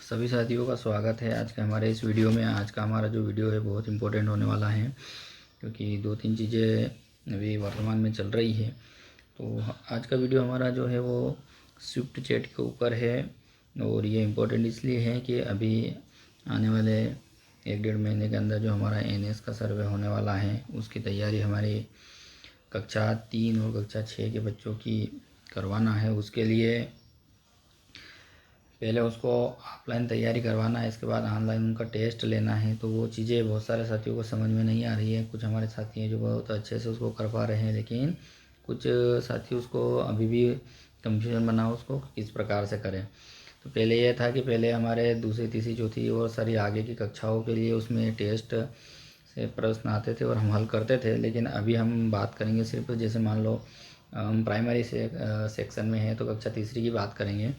सभी साथियों का स्वागत है आज के हमारे इस वीडियो में। आज का हमारा जो वीडियो है बहुत इम्पोर्टेंट होने वाला है, क्योंकि दो तीन चीज़ें अभी वर्तमान में चल रही है। तो आज का वीडियो हमारा जो है वो स्विफ्ट चैट के ऊपर है, और ये इम्पोर्टेंट इसलिए है कि अभी आने वाले 1-1.5 महीने के अंदर जो हमारा NS का सर्वे होने वाला है, उसकी तैयारी हमारी कक्षा 3 और कक्षा 6 के बच्चों की करवाना है। उसके लिए पहले उसको ऑफलाइन तैयारी करवाना है, इसके बाद ऑनलाइन उनका टेस्ट लेना है। तो वो चीज़ें बहुत सारे साथियों को समझ में नहीं आ रही है। कुछ हमारे साथी हैं जो बहुत अच्छे से उसको कर पा रहे हैं, लेकिन कुछ साथी उसको अभी भी कंफ्यूजन बना उसको किस प्रकार से करें। तो पहले ये था कि पहले हमारे दूसरी तीसरी चौथी और सारी आगे की कक्षाओं के लिए उसमें टेस्ट से प्रश्न आते थे और हम हल करते थे। लेकिन अभी हम बात करेंगे सिर्फ, जैसे मान लो हम प्राइमरी सेक्शन में हैं तो कक्षा तीसरी की बात करेंगे।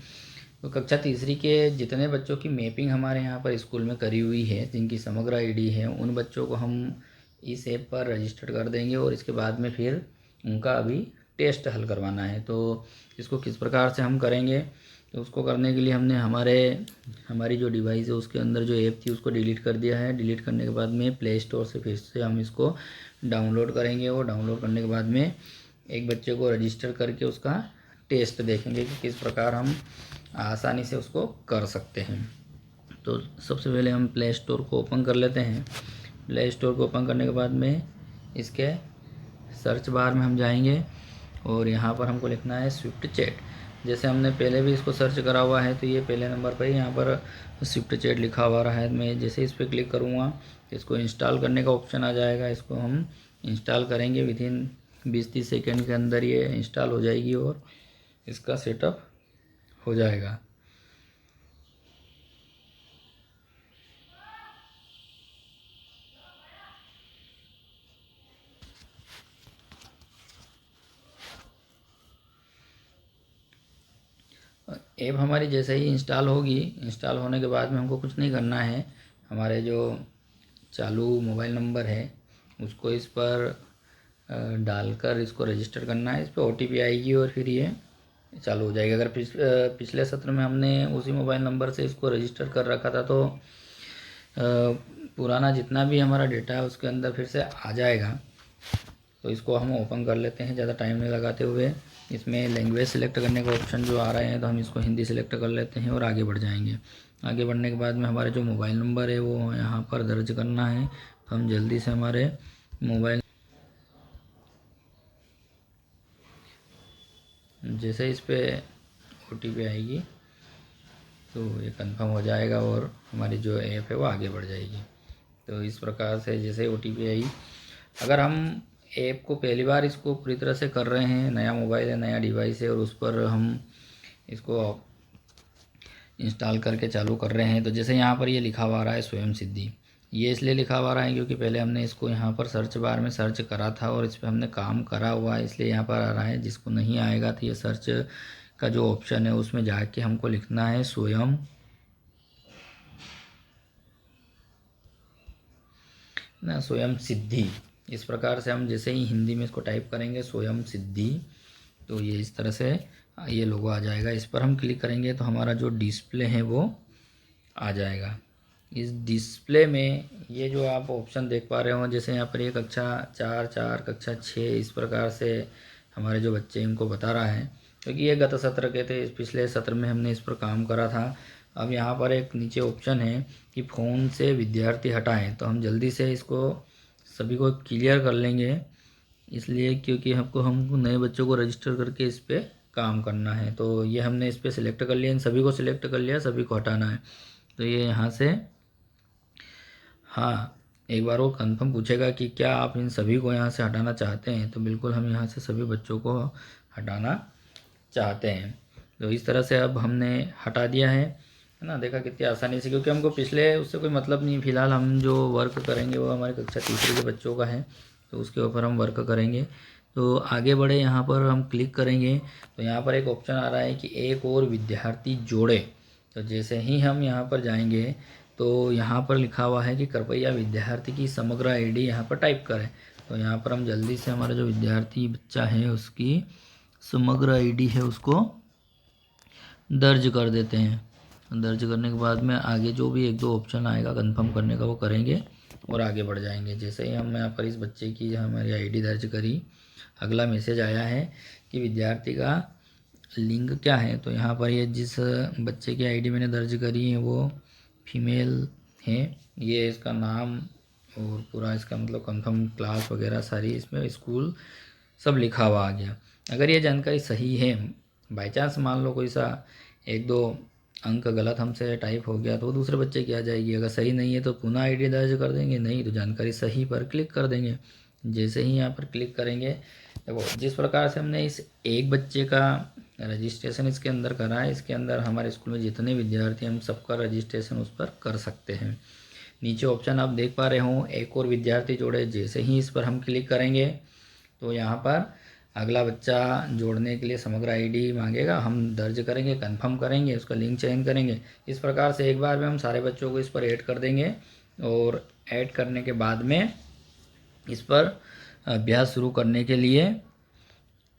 तो कक्षा तीसरी के जितने बच्चों की मैपिंग हमारे यहाँ पर स्कूल में करी हुई है, जिनकी समग्र आईडी है, उन बच्चों को हम इस ऐप पर रजिस्टर कर देंगे और इसके बाद में फिर उनका अभी टेस्ट हल करवाना है। तो इसको किस प्रकार से हम करेंगे, तो उसको करने के लिए हमने हमारी जो डिवाइस है उसके अंदर जो ऐप थी उसको डिलीट कर दिया है। डिलीट करने के बाद में प्ले स्टोर से फिर से हम इसको डाउनलोड करेंगे, और डाउनलोड करने के बाद में एक बच्चे को रजिस्टर करके उसका टेस्ट देखेंगे कि किस प्रकार हम आसानी से उसको कर सकते हैं। तो सबसे पहले हम प्ले स्टोर को ओपन कर लेते हैं। प्ले स्टोर को ओपन करने के बाद में इसके सर्च बार में हम जाएंगे और यहाँ पर हमको लिखना है स्विफ्ट चैट। जैसे हमने पहले भी इसको सर्च करा हुआ है, तो ये पहले नंबर पर ही यहाँ पर स्विफ्ट चैट लिखा हुआ रहा है। मैं जैसे इस पर क्लिक करूँगा इसको इंस्टॉल करने का ऑप्शन आ जाएगा। इसको हम इंस्टॉल करेंगे, विदिन 20-30 सेकेंड के अंदर ये इंस्टॉल हो जाएगी और इसका सेटअप हो जाएगा। ऐप हमारी जैसे ही इंस्टॉल होगी, इंस्टॉल होने के बाद में हमको कुछ नहीं करना है। हमारे जो चालू मोबाइल नंबर है उसको इस पर डालकर इसको रजिस्टर करना है। इस पर OTP आएगी और फिर ये चालू हो जाएगा। अगर पिछले सत्र में हमने उसी मोबाइल नंबर से इसको रजिस्टर कर रखा था तो पुराना जितना भी हमारा डेटा है उसके अंदर फिर से आ जाएगा। तो इसको हम ओपन कर लेते हैं ज़्यादा टाइम नहीं लगाते हुए। इसमें लैंग्वेज सेलेक्ट करने का ऑप्शन जो आ रहे हैं, तो हम इसको हिंदी सेलेक्ट कर लेते हैं और आगे बढ़ जाएंगे। आगे बढ़ने के बाद में हमारे जो मोबाइल नंबर है वो यहाँ पर दर्ज करना है। तो हम जल्दी से हमारे मोबाइल, जैसे इस पर OTP आएगी तो ये कंफर्म हो जाएगा और हमारी जो ऐप है वो आगे बढ़ जाएगी। तो इस प्रकार से जैसे OTP आई, अगर हम ऐप को पहली बार इसको पूरी तरह से कर रहे हैं, नया मोबाइल है, नया डिवाइस है और उस पर हम इसको इंस्टॉल करके चालू कर रहे हैं, तो जैसे यहाँ पर ये लिखा हुआ रहा है स्वयं सिद्धि। ये इसलिए लिखा हुआ रहा है क्योंकि पहले हमने इसको यहाँ पर सर्च बार में सर्च करा था और इस पर हमने काम करा हुआ है, इसलिए यहाँ पर आ रहा है। जिसको नहीं आएगा तो ये सर्च का जो ऑप्शन है उसमें जाके हमको लिखना है स्वयं सिद्धि। इस प्रकार से हम जैसे ही हिंदी में इसको टाइप करेंगे स्वयं सिद्धि, तो ये इस तरह से ये लोगो आ जाएगा। इस पर हम क्लिक करेंगे तो हमारा जो डिस्प्ले है वो आ जाएगा। इस डिस्प्ले में ये जो आप ऑप्शन देख पा रहे हो, जैसे यहाँ पर ये कक्षा 4, कक्षा 6, इस प्रकार से हमारे जो बच्चे इनको बता रहा है, क्योंकि ये गत सत्र के थे, पिछले सत्र में हमने इस पर काम करा था। अब यहाँ पर एक नीचे ऑप्शन है कि फ़ोन से विद्यार्थी हटाएं, तो हम जल्दी से इसको सभी को क्लियर कर लेंगे, इसलिए क्योंकि हमको नए बच्चों को रजिस्टर करके इस पर काम करना है। तो ये हमने इस पर सिलेक्ट कर लिया, इन सभी को सिलेक्ट कर लिया, सभी को हटाना है। तो ये यहाँ से हाँ, एक बार वो कंफर्म पूछेगा कि क्या आप इन सभी को यहाँ से हटाना चाहते हैं, तो बिल्कुल हम यहाँ से सभी बच्चों को हटाना चाहते हैं। तो इस तरह से अब हमने हटा दिया है ना। देखा कितनी आसानी से, क्योंकि हमको पिछले उससे कोई मतलब नहीं। फ़िलहाल हम जो वर्क करेंगे वो हमारे कक्षा तीसरी के बच्चों का है, तो उसके ऊपर हम वर्क करेंगे। तो आगे बढ़े, यहाँ पर हम क्लिक करेंगे तो यहाँ पर एक ऑप्शन आ रहा है कि एक और विद्यार्थी जोड़े। तो जैसे ही हम यहाँ पर जाएंगे तो यहाँ पर लिखा हुआ है कि कृपया विद्यार्थी की समग्र आईडी यहाँ पर टाइप करें। तो यहाँ पर हम जल्दी से हमारा जो विद्यार्थी बच्चा है उसकी समग्र आईडी है उसको दर्ज कर देते हैं। दर्ज करने के बाद में आगे जो भी 1-2 ऑप्शन आएगा कंफर्म करने का वो करेंगे और आगे बढ़ जाएंगे। जैसे ही हम यहाँ पर इस बच्चे की हमारी आईडी दर्ज करी, अगला मैसेज आया है कि विद्यार्थी का लिंग क्या है। तो यहाँ पर ये जिस बच्चे की आईडी मैंने दर्ज करी है वो फीमेल है। ये इसका नाम और पूरा इसका मतलब कंफर्म क्लास वगैरह सारी इसमें स्कूल सब लिखा हुआ आ गया। अगर ये जानकारी सही है, बाई चांस मान लो कोई सा 1-2 अंक गलत हमसे टाइप हो गया तो दूसरे बच्चे की आ जाएगी। अगर सही नहीं है तो पुनः आईडी दर्ज कर देंगे, नहीं तो जानकारी सही पर क्लिक कर देंगे। जैसे ही यहाँ पर क्लिक करेंगे, देखो जिस प्रकार से हमने इस एक बच्चे का रजिस्ट्रेशन इसके अंदर करा है, इसके अंदर हमारे स्कूल में जितने विद्यार्थी हम सबका रजिस्ट्रेशन उस पर कर सकते हैं। नीचे ऑप्शन आप देख पा रहे हो, एक और विद्यार्थी जोड़े। जैसे ही इस पर हम क्लिक करेंगे तो यहाँ पर अगला बच्चा जोड़ने के लिए समग्र आईडी मांगेगा, हम दर्ज करेंगे, कंफर्म करेंगे, उसका लिंक चयन करेंगे। इस प्रकार से एक बार में हम सारे बच्चों को इस पर ऐड कर देंगे और ऐड करने के बाद में इस पर अभ्यास शुरू करने के लिए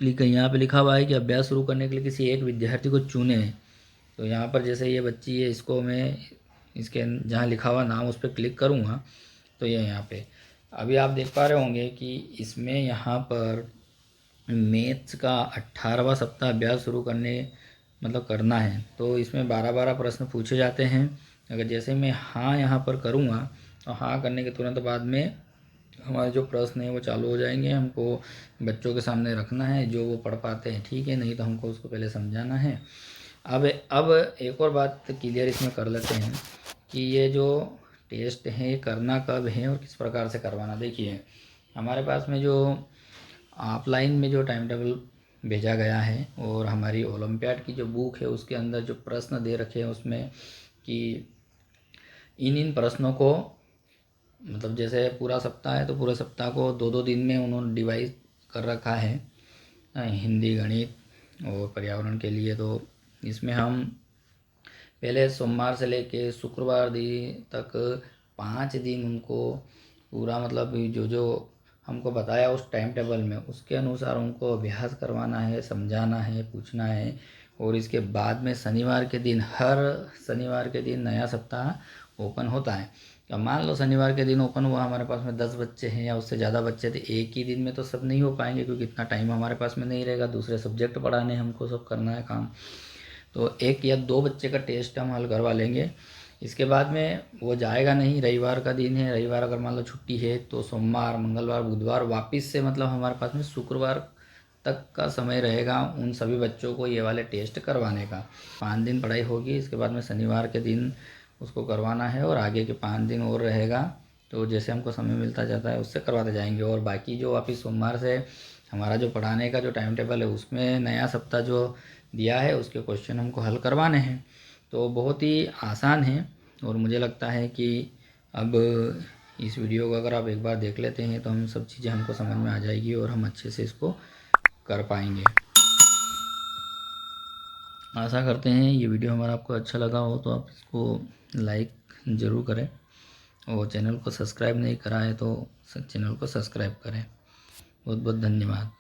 क्लिक, यहाँ पे लिखा हुआ है कि अभ्यास शुरू करने के लिए किसी एक विद्यार्थी को चुने। तो यहाँ पर जैसे ये बच्ची है, इसको मैं इसके जहाँ लिखा हुआ नाम उस पर क्लिक करूँगा तो ये यहाँ पे अभी आप देख पा रहे होंगे कि इसमें यहाँ पर मैथ्स का 18वां सप्ताह अभ्यास शुरू करना है। तो इसमें 12-12 प्रश्न पूछे जाते हैं। अगर जैसे मैं हाँ यहाँ पर करूँगा तो हाँ करने के तुरंत बाद में हमारे जो प्रश्न है वो चालू हो जाएंगे। हमको बच्चों के सामने रखना है, जो वो पढ़ पाते हैं ठीक है, नहीं तो हमको उसको पहले समझाना है। अब एक और बात क्लियर इसमें कर लेते हैं कि ये जो टेस्ट है करना कब है और किस प्रकार से करवाना। देखिए हमारे पास में जो ऑफलाइन में जो टाइम टेबल भेजा गया है और हमारी ओलंपियाड की जो बुक है उसके अंदर जो प्रश्न दे रखे हैं उसमें कि इन प्रश्नों को मतलब जैसे पूरा सप्ताह है तो पूरे सप्ताह को 2-2 दिन में उन्होंने डिवाइड कर रखा है, हिंदी, गणित और पर्यावरण के लिए। तो इसमें हम पहले सोमवार से लेके शुक्रवार तक 5 दिन उनको पूरा मतलब जो हमको बताया उस टाइम टेबल में उसके अनुसार उनको अभ्यास करवाना है, समझाना है, पूछना है। और इसके बाद में शनिवार के दिन, हर शनिवार के दिन नया सप्ताह ओपन होता है। अब मान लो शनिवार के दिन ओपन हुआ, हमारे पास में 10 बच्चे हैं या उससे ज़्यादा बच्चे थे, एक ही दिन में तो सब नहीं हो पाएंगे क्योंकि इतना टाइम हमारे पास में नहीं रहेगा, दूसरे सब्जेक्ट पढ़ाने हमको, सब करना है काम। तो 1 या 2 बच्चे का टेस्ट हम हल करवा लेंगे। इसके बाद में वो जाएगा नहीं, रविवार का दिन है, रविवार अगर मान लो छुट्टी है तो सोमवार, मंगलवार, बुधवार वापस से मतलब हमारे पास में शुक्रवार तक का समय रहेगा उन सभी बच्चों को ये वाले टेस्ट करवाने का। 5 दिन पढ़ाई होगी, इसके बाद में शनिवार के दिन उसको करवाना है और आगे के 5 दिन और रहेगा। तो जैसे हमको समय मिलता जाता है उससे करवाते जाएंगे। और बाकी जो वापस सोमवार से हमारा जो पढ़ाने का जो टाइम टेबल है उसमें नया सप्ताह जो दिया है उसके क्वेश्चन हमको हल करवाने हैं। तो बहुत ही आसान है और मुझे लगता है कि अब इस वीडियो को अगर आप एक बार देख लेते हैं तो हम सब चीज़ें हमको समझ में आ जाएगी और हम अच्छे से इसको कर पाएंगे। आशा करते हैं ये वीडियो हमारा आपको अच्छा लगा हो तो आप इसको लाइक ज़रूर करें और चैनल को सब्सक्राइब नहीं करा है तो चैनल को सब्सक्राइब करें। बहुत बहुत धन्यवाद।